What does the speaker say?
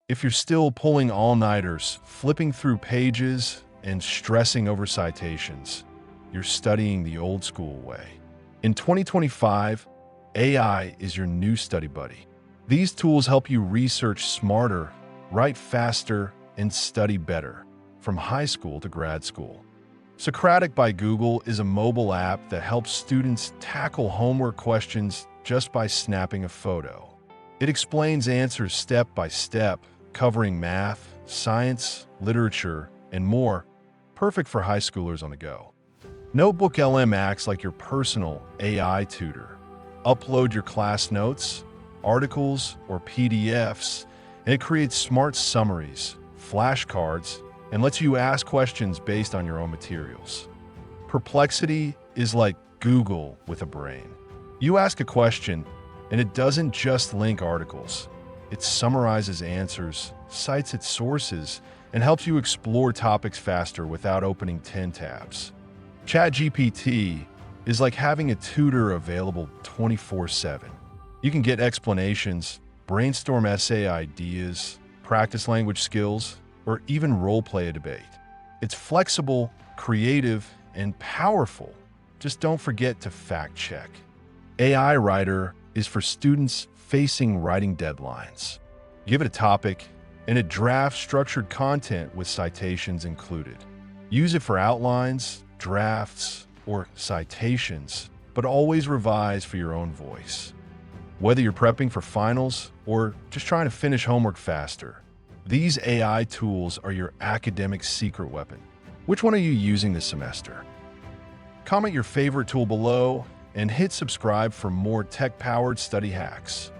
If you're still pulling all-nighters, flipping through pages, and stressing over citations, you're studying the old school way. In 2025, AI is your new study buddy. These tools help you research smarter, write faster, and study better, from high school to grad school. Socratic by Google is a mobile app that helps students tackle homework questions just by snapping a photo. It explains answers step by step, covering math, science, literature, and more, perfect for high schoolers on the go. Notebook LM acts like your personal AI tutor. Upload your class notes, articles, or PDFs, and it creates smart summaries, flashcards, and lets you ask questions based on your own materials. Perplexity is like Google with a brain. You ask a question, and it doesn't just link articles. It summarizes answers, cites its sources, and helps you explore topics faster without opening 10 tabs. ChatGPT is like having a tutor available 24/7. You can get explanations, brainstorm essay ideas, practice language skills, or even role-play a debate. It's flexible, creative, and powerful. Just don't forget to fact-check. AI Writer is for students facing writing deadlines. Give it a topic, and it drafts structured content with citations included. Use it for outlines, drafts, or citations, but always revise for your own voice. Whether you're prepping for finals or just trying to finish homework faster, these AI tools are your academic secret weapon. Which one are you using this semester? Comment your favorite tool below and hit subscribe for more tech-powered study hacks.